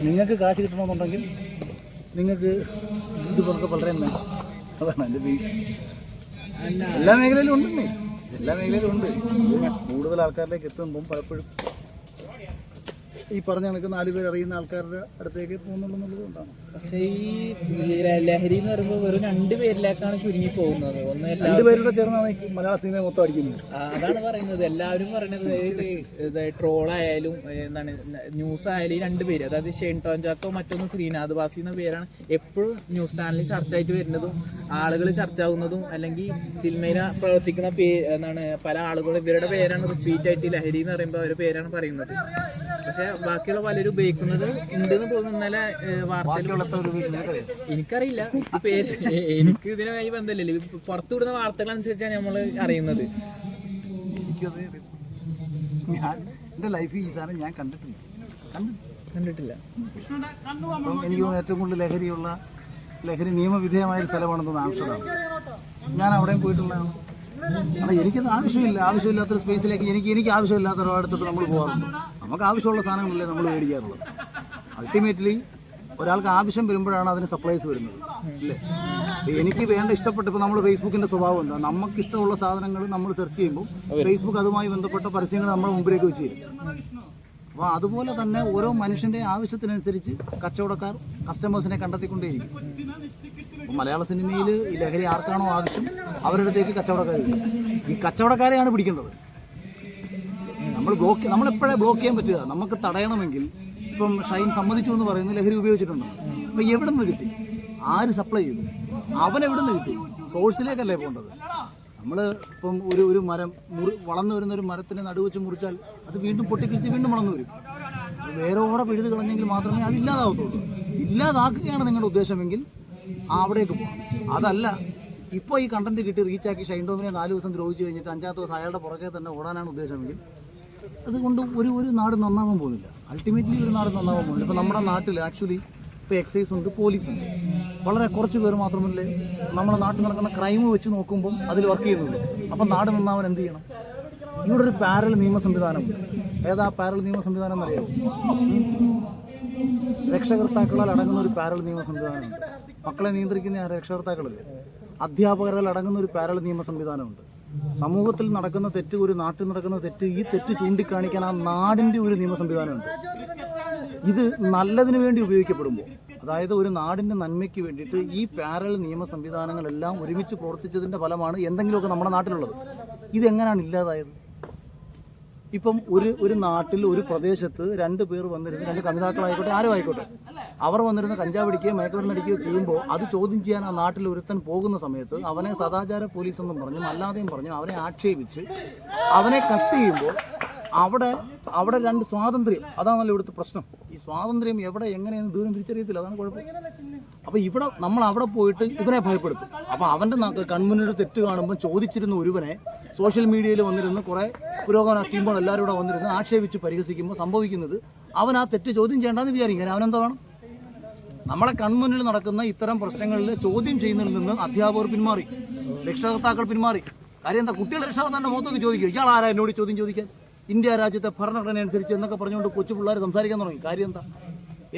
നിങ്ങൾക്ക് കാശ് കിട്ടണമെന്നുണ്ടെങ്കിൽ നിങ്ങൾക്ക് ഇത് പുറത്ത് വളരെ വേണം. അതാണ് എൻ്റെ ബേസ്. എല്ലാ മേഖലയിലും ഉണ്ടെന്നേ, എല്ലാ മേഖലയിലും ഉണ്ട്. കൂടുതൽ ആൾക്കാരിലേക്ക് എത്തുമ്പം പലപ്പോഴും ഈ പറഞ്ഞ കണക്ക് 4 പേർ അറിയുന്ന ആൾക്കാരുടെ അടുത്തേക്ക് പോകുന്നുള്ളത് കൊണ്ടാണ്. പക്ഷേ ഈ ലഹരി എന്ന് പറയുമ്പോൾ വെറും 2 പേരിലേക്കാണ് ചുരുങ്ങി പോകുന്നത്. 2 പേരുടെ ചേർന്നാണ് മലയാള സിനിമ മൊത്തം അടിക്കുന്നത്. അതാണ് പറയുന്നത്. എല്ലാവരും പറയുന്നത് ട്രോളായാലും എന്താണ് ന്യൂസ് ആയാലും ഈ 2 പേര്, അതായത് ഷെയ്ൻ ടോം ചാക്കോ മറ്റൊന്ന് ശ്രീനാഥ് ബാസി എന്ന പേരാണ് എപ്പോഴും ന്യൂസ് ചാനലിൽ ചർച്ചയായിട്ട് വരുന്നതും ആളുകൾ ചർച്ചയാവുന്നതും. അല്ലെങ്കിൽ സിനിമയിൽ പ്രവർത്തിക്കുന്ന എന്താണ് പല ആളുകളും ഇവരുടെ പേരാണ് റിപ്പീറ്റ് ആയിട്ട് ലഹരി എന്ന് പറയുമ്പോൾ അവരുടെ പേരാണ് പറയുന്നത്. പക്ഷെ ബാക്കിയുള്ള പലരും ഉപയോഗിക്കുന്നത് ഉണ്ടെന്ന് തോന്നുന്നു. ഇന്നലെ വാർത്തയിൽ എനിക്കറിയില്ല പേര്, എനിക്ക് ഇതിനുമായി ബന്ധമില്ലല്ലോ. പുറത്തു വിടുന്ന വാർത്തകൾ അനുസരിച്ചാണ് നമ്മൾ അറിയുന്നത്. ഞാൻ എൻ്റെ ലൈഫിൽ ഈ സാധനം ഞാൻ കണ്ടിട്ടില്ല. എനിക്ക് തോന്നുന്നു ഏറ്റവും കൂടുതൽ ലഹരി നിയമവിധേയമായൊരു സ്ഥലമാണെന്ന് ആംസ്റ്റർഡാം. ഞാൻ അവിടെയും പോയിട്ടുള്ളതാണ്. കാരണം എനിക്കത് ആവശ്യമില്ലാത്തൊരു സ്പേസിലേക്ക് എനിക്ക് ആവശ്യമില്ലാത്ത ഒരിടത്തോട്ട് നമ്മൾ പോകാറുണ്ട്. നമുക്ക് ആവശ്യമുള്ള സാധനങ്ങളല്ലേ നമ്മൾ മേടിക്കാറുള്ളത്. അൾട്ടിമേറ്റ്ലി ഒരാൾക്ക് ആവശ്യം വരുമ്പോഴാണ് അതിന് സപ്ലൈസ് വരുന്നത് അല്ലേ. എനിക്ക് വേണ്ട ഇഷ്ടപ്പെട്ട ഇപ്പോൾ നമ്മൾ ഫേസ്ബുക്കിൻ്റെ സ്വഭാവം എന്താ, നമുക്ക് ഇഷ്ടമുള്ള സാധനങ്ങൾ നമ്മൾ സെർച്ച് ചെയ്യുമ്പോൾ ഫേസ്ബുക്ക് അതുമായി ബന്ധപ്പെട്ട പരസ്യങ്ങൾ നമ്മുടെ മുമ്പിലേക്ക് വെച്ച് തരും. അപ്പോൾ അതുപോലെ തന്നെ ഓരോ മനുഷ്യൻ്റെ ആവശ്യത്തിനനുസരിച്ച് കച്ചവടക്കാർ കസ്റ്റമേഴ്സിനെ കണ്ടെത്തിക്കൊണ്ടേയിരിക്കും. അപ്പോൾ മലയാള സിനിമയിൽ ഈ ലഹരി ആർക്കാണോ ആവശ്യം അവരുടെ അടുത്തേക്ക് കച്ചവടക്കാർ വരും. ഈ കച്ചവടക്കാരെയാണ് പിടിക്കേണ്ടത്. നമ്മളെപ്പോഴേ ബ്ലോക്ക് ചെയ്യാൻ പറ്റുക. നമുക്ക് തടയണമെങ്കിൽ ഇപ്പം ഷൈൻ സമ്മതിച്ചു എന്ന് പറയുന്നത് ലഹരി ഉപയോഗിച്ചിട്ടുണ്ട്. അപ്പോൾ എവിടെ നിന്ന് കിട്ടി, ആര് സപ്ലൈ ചെയ്തു, അവനെവിടെ നിന്ന് കിട്ടി, സോഴ്സിലേക്കല്ലേ പോകേണ്ടത്. നമ്മൾ ഇപ്പം ഒരു മരം വളർന്നു വരുന്ന ഒരു മരത്തിന് നടുവെച്ച് മുറിച്ചാൽ അത് വീണ്ടും പൊട്ടിക്കിളിച്ച് വീണ്ടും വളർന്നു വരും. വേരോടെ പിഴുത് കളഞ്ഞെങ്കിൽ മാത്രമേ അത് ഇല്ലാതാവത്തുള്ളൂ. ഇല്ലാതാക്കുകയാണ് നിങ്ങളുടെ ഉദ്ദേശമെങ്കിൽ അവിടേക്ക് പോകാം. അതല്ല ഇപ്പോൾ ഈ കണ്ടന്റ് കിട്ടി റീച്ചാക്കി ഷൈൻ ടോമിനെ 4 ദിവസം ദ്രോഹിച്ച് കഴിഞ്ഞിട്ട് 5ാമത്തെ ദിവസം അയാളുടെ പുറകെ തന്നെ ഓടാനാണ് ഉദ്ദേശമെങ്കിൽ അതുകൊണ്ട് ഒരു നാട് നന്നാവാൻ പോകുന്നില്ല. അൾട്ടിമേറ്റ്ലി ഒരു നാട് നന്നാവാൻ പോകുന്നില്ല. ഇപ്പോൾ നമ്മുടെ നാട്ടിൽ ആക്ച്വലി ഇപ്പോൾ എക്സൈസ് ഉണ്ട്, പോലീസുണ്ട്. വളരെ കുറച്ച് പേർ മാത്രമല്ലേ നമ്മുടെ നാട്ടിൽ നടക്കുന്ന ക്രൈം വെച്ച് നോക്കുമ്പം അതിൽ വർക്ക് ചെയ്യുന്നുള്ളൂ. അപ്പം നാട് നന്നാവാൻ എന്ത് ചെയ്യണം? ഇവിടെ ഒരു പാരൽ നിയമ സംവിധാനമുണ്ട്. ഏതാ പാരൽ നിയമ സംവിധാനം എന്നറിയാമോ? രക്ഷകർത്താക്കളാൽ അടങ്ങുന്ന ഒരു പാരൽ നിയമ സംവിധാനമുണ്ട്. മക്കളെ നിയന്ത്രിക്കുന്ന രക്ഷകർത്താക്കളല്ലേ. അധ്യാപകരാൽ അടങ്ങുന്ന ഒരു പാരൽ നിയമ സംവിധാനമുണ്ട്. സമൂഹത്തിൽ നടക്കുന്ന തെറ്റ്, ഒരു നാട്ടിൽ നടക്കുന്ന തെറ്റ്, ഈ തെറ്റ് ചൂണ്ടിക്കാണിക്കാൻ ആ നാടിൻ്റെ ഒരു നിയമ സംവിധാനമുണ്ട്. ഇത് നല്ലതിന് വേണ്ടി ഉപയോഗിക്കപ്പെടുമ്പോൾ, അതായത് ഒരു നാടിൻ്റെ നന്മയ്ക്ക് വേണ്ടിയിട്ട് ഈ പാരൽ നിയമ സംവിധാനങ്ങളെല്ലാം ഒരുമിച്ച് പ്രവർത്തിച്ചതിൻ്റെ ഫലമാണ് എന്തെങ്കിലുമൊക്കെ നമ്മുടെ നാട്ടിലുള്ളത്. ഇതെങ്ങനെയാണ് ഇല്ലാതായത്? ഇപ്പം ഒരു നാട്ടിൽ ഒരു പ്രദേശത്ത് 2 പേർ വന്നിരുന്ന്, 2 കമിതാക്കളായിക്കോട്ടെ ആരും ആയിക്കോട്ടെ, അവർ വന്നിരുന്ന് കഞ്ചാവ് അടിക്കുകയോ മയക്കുമരുന്നടിക്കുകയോ ചെയ്യുമ്പോൾ അത് ചോദ്യം ചെയ്യാൻ ആ നാട്ടിൽ ഒരുത്തൻ പോകുന്ന സമയത്ത് അവനെ സദാചാര പോലീസ് എന്നും പറഞ്ഞും അല്ലാതെയും പറഞ്ഞും അവനെ ആക്ഷേപിച്ച് അവനെ കട്ട് ചെയ്യുമ്പോൾ അവിടെ 2 സ്വാതന്ത്ര്യം, അതാണല്ലോ ഇവിടുത്തെ പ്രശ്നം. ഈ സ്വാതന്ത്ര്യം എവിടെ എങ്ങനെയെന്ന് ദൂരം തിരിച്ചറിയത്തില്ല, അതാണ് കുഴപ്പം. അപ്പോൾ ഇവിടെ നമ്മൾ അവിടെ പോയിട്ട് ഇവനെ ഭയപ്പെടുത്തും. അപ്പോൾ അവൻ്റെ കൺമുന്നിൽ തെറ്റ് കാണുമ്പോൾ ചോദിച്ചിരുന്ന ഒരുവനെ സോഷ്യൽ മീഡിയയിൽ വന്നിരുന്ന് കുറേ പുരോഗമന ടീമുകൾ എല്ലാവരും കൂടെ വന്നിരുന്ന് ആക്ഷേപിച്ച് പരിഹസിക്കുമ്പോൾ സംഭവിക്കുന്നത് അവൻ ആ തെറ്റ് ചോദ്യം ചെയ്യേണ്ടെന്ന് വിചാരിക്കും. അവനെന്താ വേണം? നമ്മളെ കൺമുന്നിൽ നടക്കുന്ന ഇത്തരം പ്രശ്നങ്ങളിൽ ചോദ്യം ചെയ്യുന്നതിൽ നിന്ന് അധ്യാപകർ പിന്മാറി, രക്ഷകർത്താക്കൾ പിന്മാറി. കാര്യം എന്താ? കുട്ടികളുടെ രക്ഷകർത്താൻ്റെ മുഖത്തൊക്കെ ചോദിക്കും, ഇയാൾ ആരാ എന്നോട് ചോദ്യം ചോദിക്കാൻ? ഇന്ത്യ രാജ്യത്തെ ഭരണഘടന അനുസരിച്ച് എന്നൊക്കെ പറഞ്ഞുകൊണ്ട് കൊച്ചു പിള്ളേർ സംസാരിക്കാൻ തുടങ്ങി. കാര്യം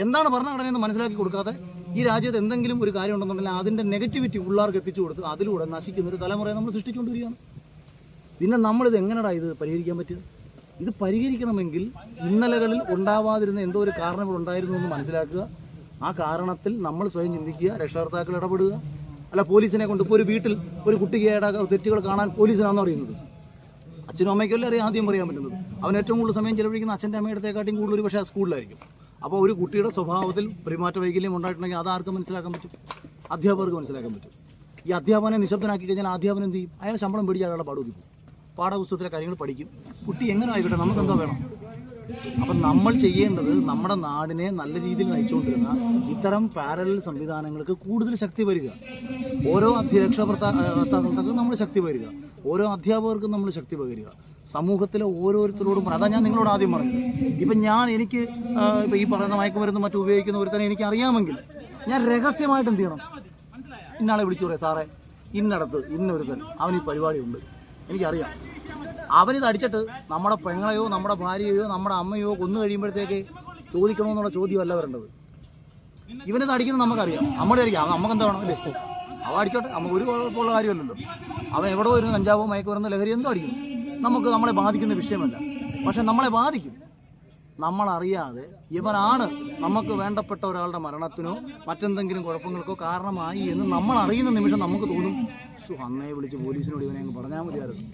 എന്താണ് ഭരണഘടന എന്ന് മനസ്സിലാക്കി കൊടുക്കാതെ ഈ രാജ്യത്ത് എന്തെങ്കിലും ഒരു കാര്യം ഉണ്ടെന്നുണ്ടെങ്കിൽ അതിൻ്റെ നെഗറ്റിവിറ്റി പിള്ളേർക്ക് എത്തിച്ചു കൊടുത്ത് അതിലൂടെ നശിക്കുന്ന ഒരു തലമുറയെ നമ്മൾ സൃഷ്ടിച്ചുകൊണ്ടിരിക്കുകയാണ്. പിന്നെ നമ്മളിത് എങ്ങനെയാണ് ഇത് പരിഹരിക്കാൻ പറ്റുക? ഇത് പരിഹരിക്കണമെങ്കിൽ ഇന്നലകളിൽ ഉണ്ടാവാതിരുന്ന എന്തോ ഒരു കാരണങ്ങൾ ഉണ്ടായിരുന്നു എന്ന് മനസ്സിലാക്കുക. ആ കാരണത്തിൽ നമ്മൾ സ്വയം ചിന്തിക്കുക, രക്ഷകർത്താക്കൾ ഇടപെടുക. അല്ല പോലീസിനെ കൊണ്ട് ഇപ്പോൾ ഒരു വീട്ടിൽ ഒരു കുട്ടിയുടെ തെറ്റുകൾ കാണാൻ പോലീസിനാണെന്ന് അറിയുന്നത്. അച്ഛനും അമ്മയ്ക്കല്ലേ ആദ്യം പറയാൻ പറ്റുന്നത്. അവൻ ഏറ്റവും കൂടുതൽ സമയം ചെലവഴിക്കുന്ന അച്ഛൻ്റെ അമ്മയുടെക്കാട്ടിയും കൂടുതൽ പക്ഷേ സ്കൂളിലായിരിക്കും. അപ്പോൾ ഒരു കുട്ടിയുടെ സ്വഭാവത്തിൽ പെരുമാറ്റ വൈകല്യം ഉണ്ടായിട്ടുണ്ടെങ്കിൽ അതാർക്ക് മനസ്സിലാക്കാൻ പറ്റും? അധ്യാപകർക്ക് മനസ്സിലാക്കാൻ പറ്റും. ഈ അധ്യാപകനെ നിശബ്ദനാക്കി കഴിഞ്ഞാൽ അധ്യാപനം എന്ത് ചെയ്യും? അയാൾ ശമ്പളം പിടിച്ച് അയാളുടെ പാടുവെക്കും, പാഠപുസ്തകത്തിലെ കാര്യങ്ങൾ പഠിക്കും. കുട്ടി എങ്ങനെ ആയിക്കോട്ടെ, നമുക്കെന്താ വേണം? അപ്പം നമ്മൾ ചെയ്യേണ്ടത് നമ്മുടെ നാടിനെ നല്ല രീതിയിൽ നയിച്ചുകൊണ്ടിരുന്ന ഇത്തരം പാരലൽ സംവിധാനങ്ങൾക്ക് കൂടുതൽ ശക്തി വരിക. ഓരോ രക്ഷകർത്താക്കൾക്കും നമ്മൾ ശക്തി വരിക, ഓരോ അധ്യാപകർക്കും നമ്മൾ ശക്തി പകരുക. സമൂഹത്തിലെ ഓരോരുത്തരോടും അതാ ഞാൻ നിങ്ങളോട് ആദ്യം പറഞ്ഞത്. ഇപ്പം എനിക്ക് ഇപ്പം ഈ പറയുന്ന മയക്കുമരുന്ന് മറ്റും ഉപയോഗിക്കുന്ന ഒരുത്തനെ എനിക്ക് അറിയാമെങ്കിൽ ഞാൻ രഹസ്യമായിട്ട് എന്ത് ചെയ്യണം? ഇന്നാളെ വിളിച്ചു പറയാം, സാറേ ഇന്നടത്ത് ഇന്നൊരുത്തൻ അവന് ഈ പരിപാടിയുണ്ട്, എനിക്കറിയാം. അവനിത് അടിച്ചിട്ട് നമ്മുടെ പെങ്ങളെയോ നമ്മുടെ ഭാര്യയോ നമ്മുടെ അമ്മയോ കൊന്നു കഴിയുമ്പോഴത്തേക്ക് ചോദിക്കണമെന്നുള്ള ചോദ്യമല്ല വരേണ്ടത്. ഇവനിത് അടിക്കുന്നത് നമുക്കറിയാം, നമ്മുടെ ആയിരിക്കാം, നമുക്ക് എന്താ വേണം അല്ലേ? അവ അടിച്ചോട്ടെ, നമുക്ക് ഒരു കുഴപ്പമുള്ള കാര്യമല്ലല്ലോ. അവൻ എവിടെ വരുന്ന കഞ്ചാവോ മയക്കുമരുന്നോ ലഹരി എന്തോ അടിക്കും, നമ്മളെ ബാധിക്കുന്ന വിഷയമല്ല. പക്ഷെ നമ്മളെ ബാധിക്കും. നമ്മളറിയാതെ ഇവനാണ് നമുക്ക് വേണ്ടപ്പെട്ട ഒരാളുടെ മരണത്തിനോ മറ്റെന്തെങ്കിലും കുഴപ്പങ്ങൾക്കോ കാരണമായി എന്ന് നമ്മൾ അറിയുന്ന നിമിഷം നമുക്ക് തോന്നും, അന്നേ വിളിച്ച് പോലീസിനോട് ഇവനെ അങ്ങ് പറഞ്ഞാൽ മതിയായിരുന്നു.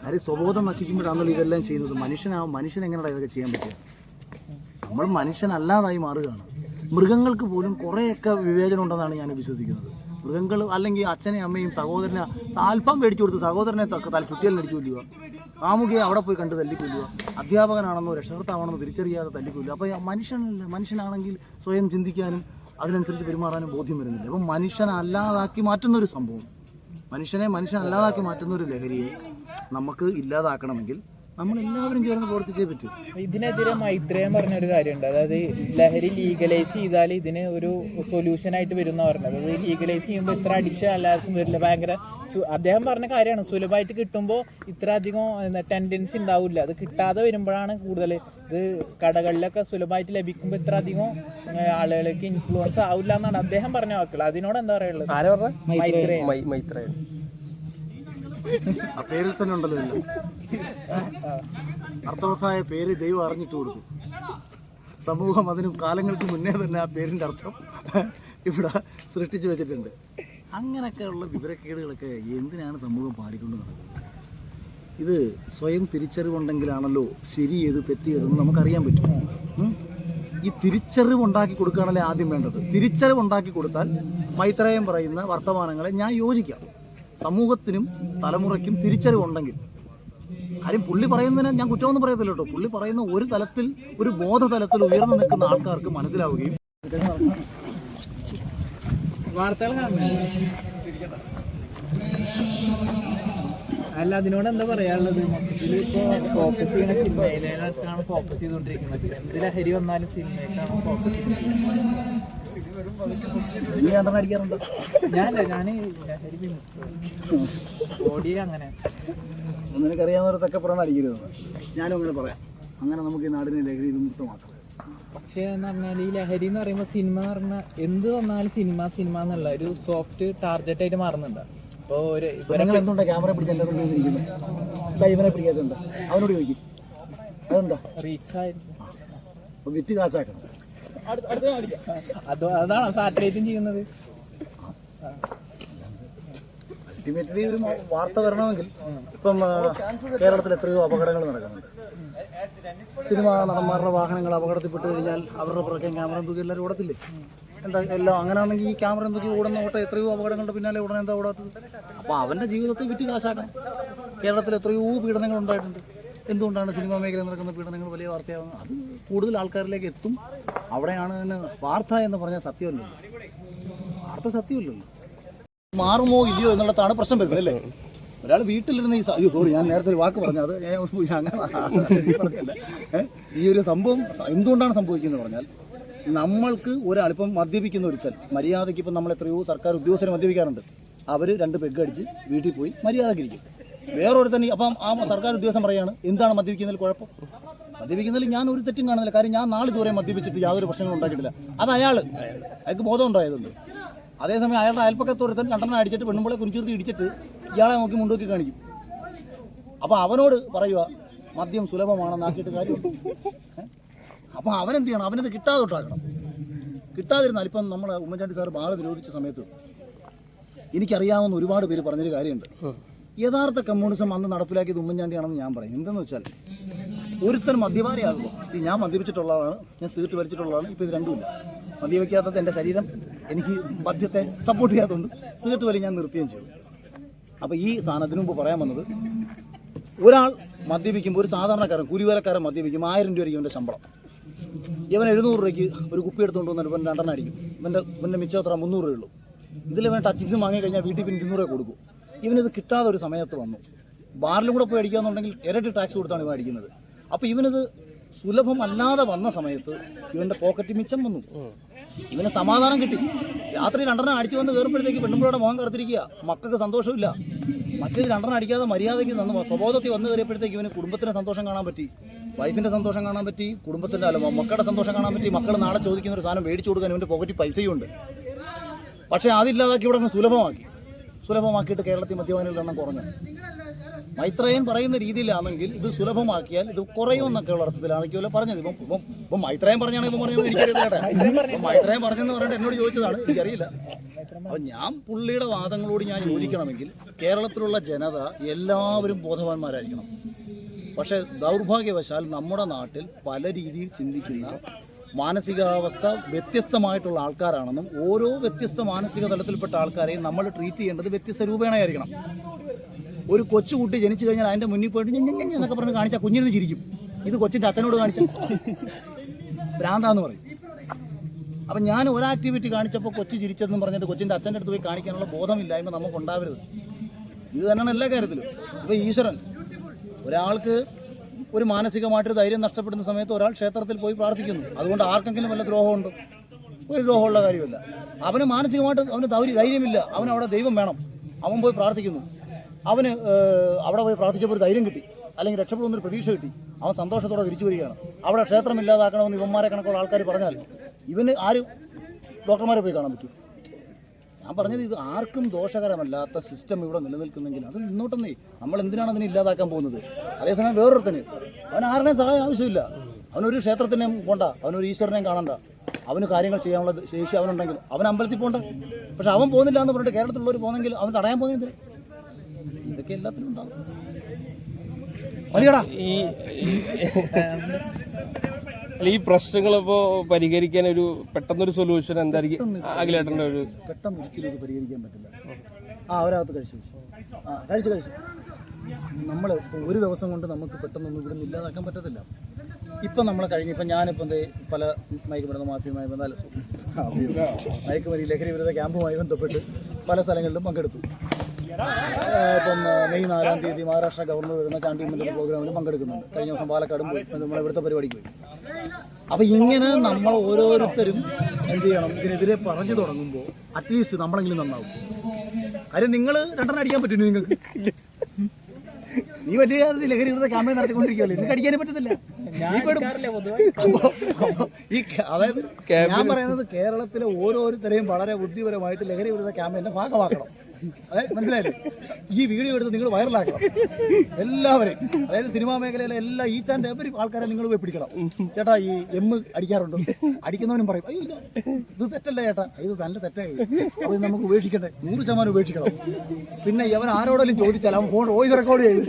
കാര്യം സ്വബോധം നശിക്കുമ്പോഴാണല്ലോ ഇതെല്ലാം ചെയ്യുന്നത്. മനുഷ്യൻ എങ്ങനെയാണ് ഇതൊക്കെ ചെയ്യാൻ പറ്റുക? നമ്മൾ മനുഷ്യനല്ലാതായി മാറുകയാണ്. മൃഗങ്ങൾക്ക് പോലും കുറേയൊക്കെ വിവേചനം ഉണ്ടെന്നാണ് ഞാൻ വിശ്വസിക്കുന്നത്. മൃഗങ്ങൾ അല്ലെങ്കിൽ അച്ഛനെയും അമ്മയും സഹോദരനെ അല്പം മേടിച്ചു കൊടുത്ത് സഹോദരനെ ചുറ്റിയലിനടിച്ചു കൊല്ലുക, കാമുകയെ അവിടെ പോയി കണ്ട് തല്ലിക്കൊല്ലുക, അധ്യാപകനാണെന്നോ രക്ഷകർത്താവാണെന്നോ തിരിച്ചറിയാതെ തല്ലിക്കൊല്ലുക. അപ്പോൾ മനുഷ്യനാണെങ്കിൽ സ്വയം ചിന്തിക്കാനും അതിനനുസരിച്ച് പെരുമാറാനും ബോധ്യം വരുന്നില്ല. അപ്പം മനുഷ്യനല്ലാതാക്കി മാറ്റുന്നൊരു സംഭവം, മനുഷ്യനല്ലാതാക്കി മാറ്റുന്നൊരു ലഹരിയെ നമുക്ക് ഇല്ലാതാക്കണമെങ്കിൽ നമ്മളെല്ലാവരും ചേർന്ന് പ്രവർത്തിച്ചേ പറ്റൂ. ഇതിനെതിരെ മൈത്രേയൻ പറഞ്ഞൊരു കാര്യമുണ്ട്, അതായത് ലഹരി ലീഗലൈസ് ചെയ്താൽ ഇതിന് ഒരു സൊല്യൂഷൻ ആയിട്ട് വരും എന്ന് പറഞ്ഞത്. അത് ലീഗലൈസ് ചെയ്യുമ്പോൾ ഇത്ര അഡിക്ഷൻ എല്ലാവർക്കും വരില്ല. ഭയങ്കര അദ്ദേഹം പറഞ്ഞ കാര്യമാണ്, സുലഭമായിട്ട് കിട്ടുമ്പോൾ ഇത്ര അധികം ടെൻഡൻസി ഉണ്ടാവില്ല. അത് കിട്ടാതെ വരുമ്പോഴാണ് കൂടുതൽ. ഇത് കടകളിലൊക്കെ സുലഭമായിട്ട് ലഭിക്കുമ്പോൾ ഇത്ര അധികം ആളുകൾക്ക് ഇൻഫ്ലുവൻസ് ആവില്ല എന്നാണ് അദ്ദേഹം പറഞ്ഞ വാക്കുകൾ. അതിനോട് എന്താ പറയുള്ളത്? മൈത്രേയൻ ആ പേരിൽ തന്നെ ഉണ്ടല്ലോ, അർത്ഥവത്തായ പേര് ദൈവം അറിഞ്ഞിട്ട് കൊടുത്തു. സമൂഹം അതിനും കാലങ്ങൾക്ക് മുന്നേ തന്നെ ആ പേരിൻ്റെ അർത്ഥം ഇവിടെ സൃഷ്ടിച്ചു വെച്ചിട്ടുണ്ട്. അങ്ങനെയൊക്കെയുള്ള വിവരക്കേടുകളൊക്കെ എന്തിനാണ് സമൂഹം പാടിക്കൊണ്ട് നടക്കുന്നത്? ഇത് സ്വയം തിരിച്ചറിവുണ്ടെങ്കിലാണല്ലോ ശരി ഏത് തെറ്റ് ഏതെന്ന് നമുക്കറിയാൻ പറ്റും. ഈ തിരിച്ചറിവുണ്ടാക്കി കൊടുക്കുകയാണല്ലേ ആദ്യം വേണ്ടത്. തിരിച്ചറിവുണ്ടാക്കി കൊടുത്താൽ മൈത്രേയൻ പറയുന്ന വർത്തമാനങ്ങളെ ഞാൻ യോജിക്കാം. സമൂഹത്തിനും തലമുറയ്ക്കും തിരിച്ചറിവുണ്ടെങ്കിൽ, കാര്യം പുള്ളി പറയുന്നതിന് ഞാൻ കുറ്റമൊന്നും പറയത്തില്ല കേട്ടോ. പുള്ളി പറയുന്ന ഒരു തലത്തിൽ, ഒരു ബോധതലത്തിൽ ഉയർന്നു നിൽക്കുന്ന ആൾക്കാർക്ക് മനസ്സിലാവുകയും വാർത്തകൾ അല്ല, അതിനോട് എന്താ പറയാനുള്ളത്? ഇതിലിപ്പോ ഫോക്കസ് ചെയ്യുന്ന സിനിമയിലാണ് ഫോക്കസ് ചെയ്തുകൊണ്ടിരിക്കുന്നത്. എന്ത് ലഹരി വന്നാലും സിനിമയിലാണ് ഫോക്കസ് ചെയ്യുന്നത്. ഞാൻ ലഹരി ബോഡി അങ്ങനെ നിനക്കറിയാവുന്നവരത്തൊക്കെ പുറമെ അടിക്കരുത്. ഞാനും അങ്ങനെ പറയാം. അങ്ങനെ നമുക്ക് ഈ നാടിനെ ലഹരി വിമുക്തമാക്കാം. പക്ഷേ എന്ന് പറഞ്ഞാൽ ഈ ലഹരി എന്ന് പറയുമ്പോൾ സിനിമ എന്ന് പറഞ്ഞാൽ എന്ത് വന്നാലും സിനിമ എന്നുള്ള ഒരു സോഫ്റ്റ് ടാർഗറ്റ് ആയിട്ട് മാറുന്നുണ്ട്. അപ്പോൾ എന്തുകൊണ്ടാണ് ക്യാമറ പിടിക്കാൻ ഇവനെ പിടിക്കാത്തുണ്ട്? അവനോട് ചോദിക്കും അതെന്താ റീച്ച് ആയിരിക്കും, വിറ്റ് കാശാക്കണം. അതാണ് സാറ്റലൈറ്റും ചെയ്യുന്നത്. അൾട്ടിമേറ്റ്ലി ഒരു വാർത്ത വരണമെങ്കിൽ ഇപ്പം കേരളത്തിൽ എത്രയോ അപകടങ്ങൾ നടക്കുന്നുണ്ട്. സിനിമാ നടന്മാരുടെ വാഹനങ്ങൾ അപകടത്തിൽപ്പെട്ട് കഴിഞ്ഞാൽ അവരുടെ പുറകെ ക്യാമറ തൂക്കി എല്ലാവരും ഓടത്തില്ലേ? എന്താ എല്ലാം അങ്ങനെയാണെങ്കിൽ ഈ ക്യാമറ തൂക്കി ഓടുന്ന ഓട്ടം എത്രയോ അപകടങ്ങളുടെ പിന്നാലെ ഉടനെ എന്താ ഓടാത്തത്? അപ്പോൾ അവൻ്റെ ജീവിതത്തെ വിറ്റ് കാശാക്കണം. കേരളത്തിൽ എത്രയോ പീഡനങ്ങൾ ഉണ്ടായിട്ടുണ്ട്. എന്തുകൊണ്ടാണ് സിനിമാ മേഖലയിൽ നടക്കുന്ന പീഡനങ്ങൾ വലിയ വാർത്തയാവുന്നത്? അത് കൂടുതൽ ആൾക്കാരിലേക്ക് എത്തും. അവിടെയാണ് വാർത്ത എന്ന് പറഞ്ഞാൽ സത്യമല്ലല്ലോ. വാർത്ത സത്യമല്ലല്ലോ. മാറുമോ ഇല്ലയോ എന്നുള്ളതാണ് പ്രശ്നം വരുന്നത് അല്ലേ? ഒരാൾ വീട്ടിലിരുന്ന് ഞാൻ നേരത്തെ ഒരു വാക്ക് പറഞ്ഞത് ഈ ഒരു സംഭവം എന്തുകൊണ്ടാണ് സംഭവിക്കുന്നത് പറഞ്ഞാൽ, നമ്മൾക്ക് ഒരാളിപ്പം മദ്യപിക്കുന്ന ഒരുത്തൻ മര്യാദയ്ക്ക്, ഇപ്പം നമ്മൾ എത്രയോ സർക്കാർ ഉദ്യോഗസ്ഥരെ മദ്യപിക്കാറുണ്ട്. അവർ 2 പെഗ് അടിച്ച് വീട്ടിൽ പോയി മര്യാദക്കിരിക്കും. വേറൊരുത്തന്നെ അപ്പം ആ സർക്കാർ ഉദ്യോഗസ്ഥൻ പറയുകയാണ് എന്താണ് മദ്യപിക്കുന്നതിൽ കുഴപ്പം? മദ്യപിക്കുന്നതിൽ ഞാൻ ഒരു തെറ്റും കാണുന്നില്ല. കാര്യം ഞാൻ നാളെ ഇതുവരെ മദ്യപിച്ചിട്ട് യാതൊരു പ്രശ്നങ്ങളും ഉണ്ടാക്കിയിട്ടില്ല. അത് അയാൾക്ക് ബോധം ഉണ്ടായതുണ്ട്. അതേസമയം അയാളുടെ അയൽപ്പക്കത്തൊരുത്തൻ 2 അടിച്ചിട്ട് പെണ്ണുമ്പോളെ കുനിച്ചിർത്തി ഇടിച്ചിട്ട് ഇയാളെ നോക്കി മുണ്ടോക്കി കാണിക്കും. അപ്പോൾ അവനോട് പറയുക മദ്യം സുലഭമാണെന്നാക്കിയിട്ട് കാര്യമുണ്ട്. അപ്പോൾ അവനെന്ത് ചെയ്യണം? അവനത് കിട്ടാതെ ഉണ്ടാക്കണം. കിട്ടാതിരുന്നാൽ ഇപ്പം നമ്മുടെ ഉമ്മൻചാണ്ടി സാറ് ബാള നിരോധിച്ച സമയത്ത് എനിക്കറിയാവുന്ന ഒരുപാട് പേര് പറഞ്ഞൊരു കാര്യമുണ്ട്. യഥാർത്ഥ കമ്മ്യൂണിസം അന്ന് നടപ്പിലാക്കിയത് ഉമ്മൻചാണ്ടിയാണെന്ന് ഞാൻ പറയും. എന്തെന്ന് വെച്ചാൽ, ഒരുത്തൻ മദ്യപാനിയാകുമ്പോൾ, ഞാൻ മദ്യപിച്ചിട്ടുള്ളതാണ്, ഞാൻ സിഗരറ്റ് വലിച്ചിട്ടുള്ളതാണ്, ഇപ്പോൾ ഇത് രണ്ടുമില്ല. മദ്യപിക്കാത്തത് എൻ്റെ ശരീരം എനിക്ക് മദ്യത്തെ സപ്പോർട്ട് ചെയ്യാത്തതുകൊണ്ട് സിഗരറ്റ് വലി ഞാൻ നിർത്തുകയും ചെയ്തു. അപ്പോൾ ഈ സാധനത്തിന് മുമ്പ് പറയാൻ വന്നത്, ഒരാൾ മദ്യപിക്കുമ്പോൾ, ഒരു സാധാരണക്കാരൻ കൂലിവേലക്കാരൻ മദ്യപിക്കും, 1000 രൂപ ഇവൻ്റെ ശമ്പളം. ഇവൻ 700 രൂപയ്ക്ക് ഒരു കുപ്പി എടുത്തുകൊണ്ട് വന്നിട്ട് ഇവൻ 2 അടിക്കും. ഇവൻ്റെ മിച്ചം എത്ര 300 രൂപയുള്ളൂ. ഇതിൽ ഇവൻ ടച്ചിങ്സ് വാങ്ങിക്കഴിഞ്ഞാൽ വീട്ടിൽ പിന്നെ 200 രൂപ കൊടുക്കും. ഇവനിത് കിട്ടാതെ ഒരു സമയത്ത് വന്നു. ബാറിലും കൂടെ പോയി അടിക്കാന്നുണ്ടെങ്കിൽ ഇരട്ടി ടാക്സ് കൊടുത്താണ് ഇവൻ അടിക്കുന്നത്. അപ്പോൾ ഇവനിത് സുലഭമല്ലാതെ വന്ന സമയത്ത് ഇവൻ്റെ പോക്കറ്റ് മിച്ചം വന്നു. ഇവന് സമാധാനം കിട്ടി. രാത്രി 2 അടിച്ചു വന്ന് കയറുമ്പോഴത്തേക്ക് പെണ്ണുമ്പോഴാണ് മോഹം കറുത്തിരിക്കുക. മക്കൾക്ക് സന്തോഷമില്ല. മറ്റേത് രണ്ടെണ്ണം അടിക്കാതെ മര്യാദയ്ക്ക് നിന്ന് സ്വബോധത്തിൽ വന്നു കയറിയപ്പോഴത്തേക്ക് ഇവന് കുടുംബത്തിൻ്റെ സന്തോഷം കാണാൻ പറ്റി, വൈഫിൻ്റെ സന്തോഷം കാണാൻ പറ്റി, കുടുംബത്തിൻ്റെ അല്ല മക്കളുടെ സന്തോഷം കാണാൻ പറ്റി. മക്കൾ നാളെ ചോദിക്കുന്ന ഒരു സാധനം മേടിച്ചു കൊടുക്കാൻ ഇവൻ്റെ പോക്കറ്റിൽ പൈസയും ഉണ്ട്. പക്ഷേ അതില്ലാതാക്കി ഇവിടെ അങ്ങ് സുലഭമാക്കിയിട്ട് കേരളത്തിൽ മദ്യപാനികളുടെ എണ്ണം കുറഞ്ഞു. മൈത്രേയൻ പറയുന്ന രീതിയിലാണെങ്കിൽ ഇത് സുലഭമാക്കിയാൽ ഇത് കുറയുമെന്നൊക്കെയുള്ള അർത്ഥത്തിലാണെങ്കിലോ പറഞ്ഞത്. ഇപ്പം മൈത്രേയൻ പറഞ്ഞാണെങ്കിൽ ഇപ്പം പറഞ്ഞത് എനിക്കറിയില്ല കേട്ടോ. മൈത്രേയൻ പറഞ്ഞെന്ന് പറഞ്ഞിട്ട് എന്നോട് ചോദിച്ചതാണ്, എനിക്കറിയില്ല. അപ്പം ഞാൻ പുള്ളിയുടെ വാദങ്ങളോട് ഞാൻ യോജിക്കണമെങ്കിൽ കേരളത്തിലുള്ള ജനത എല്ലാവരും ബോധവാന്മാരായിരിക്കണം. പക്ഷേ ദൗർഭാഗ്യവശാൽ നമ്മുടെ നാട്ടിൽ പല രീതിയിൽ ചിന്തിക്കുന്ന മാനസികാവസ്ഥ വ്യത്യസ്തമായിട്ടുള്ള ആൾക്കാരാണെന്നും ഓരോ വ്യത്യസ്ത മാനസിക തലത്തിൽപ്പെട്ട ആൾക്കാരെയും നമ്മൾ ട്രീറ്റ് ചെയ്യേണ്ടത് വ്യത്യസ്ത രൂപേണയായിരിക്കണം. ഒരു കൊച്ചുകുട്ടി ജനിച്ചു കഴിഞ്ഞാൽ അതിൻ്റെ മുന്നിൽ പോയിട്ട് എന്നൊക്കെ പറഞ്ഞ് കാണിച്ചാൽ കുഞ്ഞിരുന്ന് ചിരിക്കും. ഇത് കൊച്ചിൻ്റെ അച്ഛനോട് കാണിച്ചാൽ ഭ്രാന്താന്ന് പറയും. അപ്പം ഞാൻ ഒരു ആക്ടിവിറ്റി കാണിച്ചപ്പോൾ കൊച്ചു ചിരിച്ചതെന്ന് പറഞ്ഞിട്ട് കൊച്ചിൻ്റെ അച്ഛൻ്റെ അടുത്ത് പോയി കാണിക്കാനുള്ള ബോധമില്ലായ്മ നമുക്കുണ്ടാവരുത്. ഇത് തന്നെയാണ് എല്ലാ കാര്യത്തിലും. ഇപ്പോൾ ഈശ്വരൻ ഒരാൾക്ക് ഒരു മാനസികമായിട്ടൊരു ധൈര്യം നഷ്ടപ്പെടുന്ന സമയത്ത് ഒരാൾ ക്ഷേത്രത്തിൽ പോയി പ്രാർത്ഥിക്കുന്നു. അതുകൊണ്ട് ആർക്കെങ്കിലും വല്ല ദ്രോഹമുണ്ടോ? ഒരു ദ്രോഹമുള്ള കാര്യമല്ല. അവന് മാനസികമായിട്ട് അവന് ധൈര്യമില്ല, അവനവിടെ ദൈവം വേണം, അവൻ പോയി പ്രാർത്ഥിക്കുന്നു. അവന് അവിടെ പോയി പ്രാർത്ഥിച്ചപ്പോൾ ഒരു ധൈര്യം കിട്ടി, അല്ലെങ്കിൽ രക്ഷപ്പെടുന്നൊരു പ്രതീക്ഷ കിട്ടി, അവൻ സന്തോഷത്തോടെ തിരിച്ചു വരികയാണ്. അവിടെ ക്ഷേത്രം ഇല്ലാതാക്കണമെന്ന് ഇവന്മാരെ കണക്കുള്ള ആൾക്കാർ പറഞ്ഞാൽ ഇവന് ആര് ഡോക്ടർമാരെ പോയി കാണാൻ പറ്റും? ഞാൻ പറഞ്ഞത് ഇത് ആർക്കും ദോഷകരമല്ലാത്ത സിസ്റ്റം ഇവിടെ നിലനിൽക്കുന്നെങ്കിൽ അത് നിന്നോട്ടെന്നേ. നമ്മൾ എന്തിനാണ് അതിനെ ഇല്ലാതാക്കാൻ പോകുന്നത്? അതേസമയം വേറൊരുത്തന് അവൻ ആരുടെയും സഹായം ആവശ്യമില്ല. അവനൊരു ക്ഷേത്രത്തിനെയും പോണ്ട, അവനൊരു ഈശ്വരനെയും കാണണ്ട, അവന് കാര്യങ്ങൾ ചെയ്യാനുള്ള ശേഷി അവനുണ്ടെങ്കിൽ അവൻ അമ്പലത്തിൽ പോകണ്ട. പക്ഷെ അവൻ പോകുന്നില്ല എന്ന് പറഞ്ഞിട്ട് കേരളത്തിലുള്ളവർ പോകുന്നെങ്കിൽ അവൻ തടയാൻ പോകുന്നത്. ഇതൊക്കെ എല്ലാത്തിലും ഉണ്ടാവും. മതിയടാ. ഈ പ്രശ്നങ്ങളിപ്പോൾ പരിഹരിക്കാൻ ഒരു പെട്ടെന്നൊരു സൊല്യൂഷൻ എന്തായിരിക്കും അഖിലേട്ടൻ്റെ ഒരു? പെട്ടെന്ന് ഒരിക്കലും ഇത് പരിഹരിക്കാൻ പറ്റില്ല. ഒരാകത്ത് കഴിച്ചു നമ്മൾ ഒരു ദിവസം കൊണ്ട് നമുക്ക് പെട്ടെന്നൊന്നും ഇവിടെ നിന്ന് ഇല്ലാതാക്കാൻ പറ്റത്തില്ല. ഇപ്പം നമ്മളെ കഴിഞ്ഞ് ഇപ്പം ഞാനിപ്പം പല മയക്കുമരുന്ന് മാഫിയുമായി മയക്കുമരുന്ന് ലഹരി വിരുദ്ധ ക്യാമ്പുമായി ബന്ധപ്പെട്ട് പല സ്ഥലങ്ങളിലും പങ്കെടുത്തു. ഇപ്പം മെയ് 4-ാം തീയതി മഹാരാഷ്ട്ര ഗവർണർ വരുന്ന ചാണ്ടിയമ്മൻ്റെ പ്രോഗ്രാമിൽ പങ്കെടുക്കുന്നുണ്ട്. കഴിഞ്ഞ ദിവസം പാലക്കാടും പോയി, നമ്മളെ ഇവിടുത്തെ പരിപാടിക്ക് പോയി. അപ്പം ഇങ്ങനെ നമ്മൾ ഓരോരുത്തരും എന്ത് ചെയ്യണം? ഇതിനെതിരെ പറഞ്ഞു തുടങ്ങുമ്പോൾ അറ്റ്ലീസ്റ്റ് നമ്മളെങ്കിലും നന്നാവും. കാര്യം നിങ്ങൾ രണ്ടെണ്ണം അടിക്കാൻ പറ്റുന്നു നിങ്ങൾക്ക്. നീ വലിയ ലഹരി വിരുദ്ധ ക്യാമ്പയിൻ നടത്തിക്കൊണ്ടിരിക്കുകയല്ലേ, നിങ്ങൾക്ക് അടിക്കാനേ പറ്റത്തില്ല. അതായത് ഞാൻ പറയുന്നത് കേരളത്തിലെ ഓരോരുത്തരെയും വളരെ ബുദ്ധിപരമായിട്ട് ലഹരി വിരുദ്ധ ക്യാമ്പയിൻ്റെ ഭാഗമാക്കണം. അതായത് മനസ്സിലായില്ലേ? ഈ വീഡിയോ എടുത്ത് നിങ്ങൾ വൈറലാക്കണം എല്ലാവരെയും. അതായത് സിനിമാ മേഖലയിലെ എല്ലാ ഈച്ച് ആൻഡ് എവരി ആൾക്കാരെ നിങ്ങൾ പോയി പിടിക്കണം. ചേട്ടാ ഈ അടിക്കാറുണ്ട്, അടിക്കുന്നവനും പറയും അയ്യോ ഇല്ല ഇത് തെറ്റല്ല ചേട്ടാ, ഇത് നല്ല തെറ്റായി, അത് നമുക്ക് ഉപേക്ഷിക്കട്ടെ, 100% ഉപേക്ഷിക്കണം. പിന്നെ അവൻ ആരോടെങ്കിലും ചോദിച്ചാൽ അവൻ ഫോൺ വോയിസ് റെക്കോർഡ് ചെയ്ത്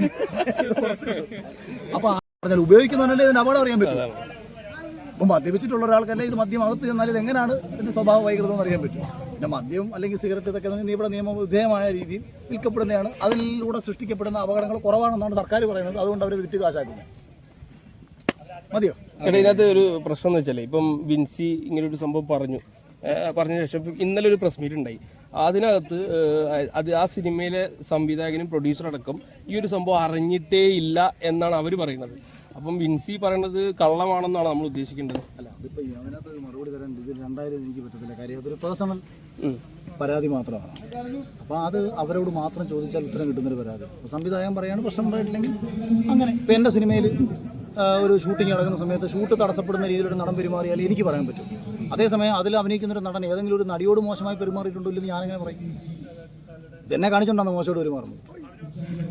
അപ്പൊ പറഞ്ഞാൽ ഉപയോഗിക്കുന്നവനല്ലേ ഇതിന് അപകടം അറിയാൻ പറ്റും. അപ്പം മദ്യപിച്ചിട്ടുള്ള ഒരാൾക്കല്ലേ ഇത് മദ്യം അകത്ത് ചെന്നാൽ ഇത് എങ്ങനെയാണ് ഇതിന്റെ സ്വഭാവ വൈകൃതം എന്ന് അറിയാൻ പറ്റും. പിന്നെ മദ്യം അല്ലെങ്കിൽ സിഗരറ്റ് ഇതൊക്കെ ഇവിടെ നിയമവിധേയമായ രീതിയിൽ വിൽക്കപ്പെടുന്നതാണ്. അതിലൂടെ സൃഷ്ടിക്കപ്പെടുന്ന അപകടങ്ങൾ കുറവാണെന്നാണ് സർക്കാർ പറയുന്നത്. അതുകൊണ്ട് അവർ വിറ്റ് കാശാക്കുന്നത്. മതിയോ? ചേട്ടാ ഇതിനകത്ത് ഒരു പ്രശ്നം എന്ന് വെച്ചാൽ ഇപ്പം വിൻസി ഇങ്ങനെ ഒരു സംഭവം പറഞ്ഞ ശേഷം ഇന്നലെ ഒരു പ്രസ് മീറ്റ് ഉണ്ടായി. അതിനകത്ത് ആ സിനിമയിലെ സംവിധായകനും പ്രൊഡ്യൂസർ അടക്കം ഈ ഒരു സംഭവം അറിഞ്ഞിട്ടേ ഇല്ല എന്നാണ് അവർ പറയുന്നത്. അപ്പം വിൻസി പറയുന്നത് കള്ളമാണെന്നാണ് നമ്മൾ ഉദ്ദേശിക്കേണ്ടത്. അല്ല, അതിപ്പോൾ അതിനകത്ത് മറുപടി തരാൻ ഇതിൽ 2000 എനിക്ക് പറ്റത്തില്ല. കാര്യം അതൊരു പേഴ്സണൽ പരാതി മാത്രമാണ്. അപ്പോൾ അത് അവരോട് മാത്രം ചോദിച്ചാൽ ഉത്തരം കിട്ടുന്നൊരു പരാതി. സംവിധായകൻ പറയാണ് പ്രശ്നം ഉണ്ടായിട്ടില്ലെങ്കിൽ അങ്ങനെ. ഇപ്പോൾ എൻ്റെ സിനിമയിൽ ഒരു ഷൂട്ടിംഗ് നടക്കുന്ന സമയത്ത് ഷൂട്ട് തടസ്സപ്പെടുന്ന രീതിയിലൊരു നടൻ പെരുമാറിയാൽ എനിക്ക് പറയാൻ പറ്റും. അതേസമയം അതിൽ അഭിനയിക്കുന്നൊരു നടൻ ഏതെങ്കിലും ഒരു നടിയോട് മോശമായി പെരുമാറിയിട്ടുണ്ടോ ഇല്ലെന്ന് ഞാനിങ്ങനെ പറയും. ഇതെന്നെ കാണിച്ചുകൊണ്ടാണ് മോശമായിട്ട് പെരുമാറുന്നത്.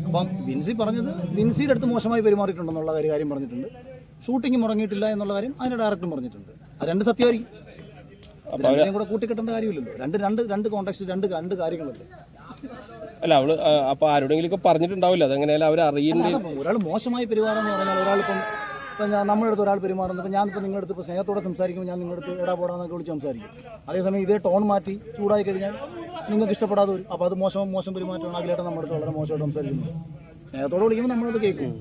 അപ്പം വിൻസി പറഞ്ഞത് വിൻസിയുടെ അടുത്ത് മോശമായി പെരുമാറിയിട്ടുണ്ടെന്നുള്ള കാര്യം പറഞ്ഞിട്ടുണ്ട്. ഷൂട്ടിംഗ് മുടങ്ങിയിട്ടില്ല എന്നുള്ള കാര്യം അതിൻ്റെ ഡയറക്ടറും പറഞ്ഞിട്ടുണ്ട്. അത് രണ്ട് സത്യമായിരിക്കും. രണ്ടിനെയും കൂടെ കൂട്ടിക്കെട്ടേണ്ട കാര്യമില്ലല്ലോ. രണ്ട് കോൺടാക്സ്റ്റ് രണ്ട് കാര്യങ്ങളല്ലേ. അല്ല അവള് അപ്പൊ ആരോടെങ്കിലും പറഞ്ഞിട്ടുണ്ടാവില്ല. അതെങ്ങനെയാലും അവർ അറിയുന്നില്ല. ഒരാൾ മോശമായി പെരുമാറാന്ന് പറഞ്ഞാൽ ഒരാളിപ്പം നമ്മുടെ അടുത്ത് ഒരാൾ പെരുമാറുന്നത്, ഇപ്പം ഞാനിപ്പോൾ നിങ്ങളുടെ അടുത്ത് ഇപ്പോൾ സ്നേഹത്തോടെ സംസാരിക്കുമ്പോൾ ഞാൻ നിങ്ങളുടെ അടുത്ത് എടാ പോടാന്നൊക്കെ വിളിച്ച് സംസാരിക്കും. അതേസമയം ഇതേ ടോൺ മാറ്റി ചൂടായി കഴിഞ്ഞാൽ നിങ്ങൾക്ക് ഇഷ്ടപ്പെടാതെ വരും. അപ്പോൾ അത് മോശം പെരുമാറ്റമാണ്. അതിലേട്ട് നമ്മുടെ അടുത്ത് വളരെ മോശമായിട്ട് സംസാരിക്കുന്നത്. സ്നേഹത്തോടെ വിളിക്കുമ്പോൾ നമ്മളത് കേൾക്കും.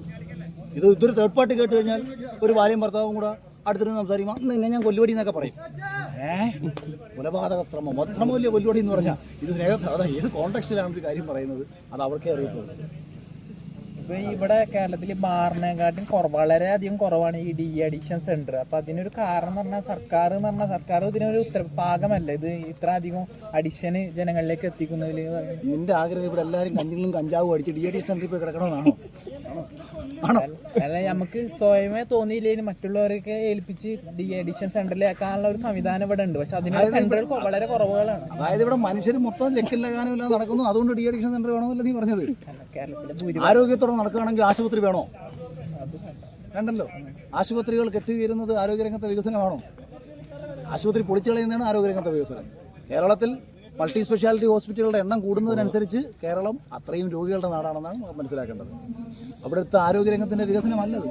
ഇതൊരു തേർഡ് പാർട്ടി കേട്ട് കഴിഞ്ഞാൽ ഒരു ഭാര്യയും ഭർത്താവും കൂടെ അടുത്തിരുന്ന് സംസാരിക്കുമ്പോൾ അന്ന് തന്നെ ഞാൻ കൊല്ലുവടി എന്നൊക്കെ പറയും. കൊലപാതക ശ്രമം വധശ്രമമില്ല കൊല്ലുവടി എന്ന് പറഞ്ഞാൽ ഇത് സ്നേഹത്തോടെ ഏത് കോൺടാക്സ്റ്റിലാണ് ഒരു കാര്യം പറയുന്നത് അത് അവർക്കേ അറിയത്തുള്ളൂ. ഇപ്പൊ ഇവിടെ കേരളത്തിൽ ബാറിനെക്കാട്ടും വളരെയധികം കുറവാണ് ഈ ഡി അഡിക്ഷൻ സെന്റർ. അപ്പൊ അതിനൊരു കാരണം എന്ന് പറഞ്ഞാൽ സർക്കാർ ഇതിനൊരു പാകമല്ല ഇത് ഇത്ര അധികം അഡിക്ഷന് ജനങ്ങളിലേക്ക് എത്തിക്കുന്നതിൽ. നിന്റെ ആഗ്രഹം ഇവിടെ എല്ലാവരും കഞ്ഞിലും കഞ്ചാവും അടിച്ച് ഡി അഡിക്ഷൻ സെന്ററിൽ പോയി കിടക്കണമെന്നാണോ? അല്ല, നമുക്ക് സ്വയമേ തോന്നിയില്ലെങ്കിൽ മറ്റുള്ളവരൊക്കെ ഏൽപ്പിച്ച് ഡി അഡിക്ഷൻ സെന്ററിലേക്കാനുള്ള ഒരു സംവിധാനം ഇവിടെ ഉണ്ട്. പക്ഷെ അതിനുള്ള സെന്ററുകൾ വളരെ കുറവുകളാണ്. അതായത് ഇവിടെ മനുഷ്യർ മൊത്തം ലക്കില്ലാകാനും ഇല്ലാതെ നടക്കുന്നു. അതുകൊണ്ട് ഡി അഡിക്ഷൻ സെന്റർ വേണമെന്നല്ല നീ പറഞ്ഞത്. കേരളത്തിലെ ആരോഗ്യത്തോടെ നടക്കുകയാണെങ്കിൽ ആശുപത്രി വേണോ? വേണ്ടല്ലോ. ആശുപത്രികൾ കെട്ടിവീരുന്നത് ആരോഗ്യരംഗത്തെ വികസനമാണോ? ആശുപത്രി പൊളിച്ചു കളയുന്നതാണ് ആരോഗ്യരംഗത്തെ വികസനം. കേരളത്തിൽ മൾട്ടി സ്പെഷ്യാലിറ്റി ഹോസ്പിറ്റലുകളുടെ എണ്ണം കൂടുന്നതിനനുസരിച്ച് കേരളം അത്രയും രോഗികളുടെ നാടാണെന്നാണ് മനസ്സിലാക്കേണ്ടത്. അവിടുത്തെ ആരോഗ്യരംഗത്തിന്റെ വികസനമല്ലത്.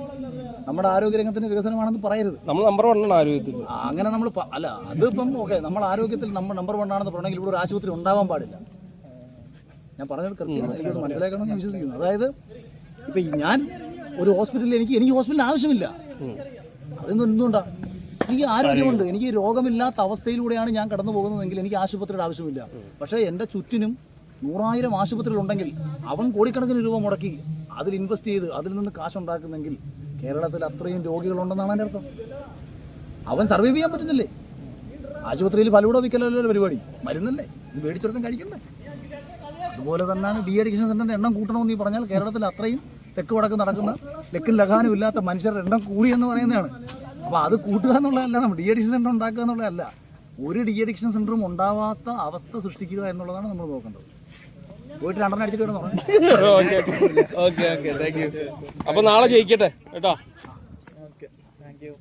നമ്മുടെ ആരോഗ്യരംഗത്തിന്റെ വികസനമാണെന്ന് പറയരുത്. നമ്മൾ നമ്പർ 1 ആണ് ആരോഗ്യത്തിൽ. അങ്ങനെ നമ്മൾ അല്ല, അതിപ്പം ഓക്കെ, നമ്മൾ ആരോഗ്യത്തിൽ നമ്മൾ നമ്പർ 1 ആണെന്ന് പറഞ്ഞെങ്കിൽ ഇവിടെ ഒരു ആശുപത്രി ഉണ്ടാവാൻ പാടില്ല. ഞാൻ പറഞ്ഞത് കൃത്യമാണ്, എനിക്കത് മനസ്സിലാക്കണമെന്ന് ഞാൻ വിശ്വസിക്കുന്നു. അതായത് ഇപ്പം ഞാൻ ഒരു ഹോസ്പിറ്റലിൽ എനിക്ക് ഹോസ്പിറ്റലിൽ ആവശ്യമില്ല. അതൊന്നും എന്തുകൊണ്ടാ? എനിക്ക് ആരോഗ്യമുണ്ട്, എനിക്ക് രോഗമില്ലാത്ത അവസ്ഥയിലൂടെയാണ് ഞാൻ കടന്നു പോകുന്നതെങ്കിൽ എനിക്ക് ആശുപത്രിയുടെ ആവശ്യമില്ല. പക്ഷേ എൻ്റെ ചുറ്റിനും 100,000 ആശുപത്രികളുണ്ടെങ്കിൽ അവൻ കോടിക്കണക്കിന് രൂപ മുടക്കി അതിൽ ഇൻവെസ്റ്റ് ചെയ്ത് അതിൽ നിന്ന് കാശുണ്ടാക്കുന്നെങ്കിൽ കേരളത്തിൽ അത്രയും രോഗികളുണ്ടെന്നാണ് എൻ്റെ അർത്ഥം. അവൻ സർവൈവ് ചെയ്യാൻ പറ്റുന്നില്ലേ? ആശുപത്രിയിൽ ഫലൂട വിൽക്കലല്ലോ പരിപാടി, മരുന്നല്ലേ, ഇത് മേടിച്ചെടുത്തും കഴിക്കണ്ടേ? അതുപോലെ തന്നെയാണ് ഡി അഡിക്ഷൻ സെന്ററിന്റെ എണ്ണം കൂട്ടണമെന്ന് നീ പറഞ്ഞാൽ കേരളത്തിൽ അത്രയും തെക്ക് വടക്ക് നടക്കുന്ന ലക്കും ലഗാനും ഇല്ലാത്ത മനുഷ്യരുടെ എണ്ണം കൂടി എന്ന് പറയുന്നതാണ്. അപ്പോൾ അത് കൂട്ടുക എന്നുള്ളതല്ല, നമ്മൾ ഡി അഡിക്ഷൻ സെന്റർ ഉണ്ടാക്കുക എന്നുള്ളതല്ല. ഒരു ഡി അഡിക്ഷൻ സെന്ററും ഉണ്ടാവാത്ത അവസ്ഥ സൃഷ്ടിക്കുക എന്നുള്ളതാണ് നമ്മൾ നോക്കേണ്ടത്. പോയിട്ട് 2 അടിച്ചിട്ട് വേണം. Okay thank you. അപ്പൊ നാളെ ജയിക്കട്ടെ കേട്ടോ. Okay, thank you.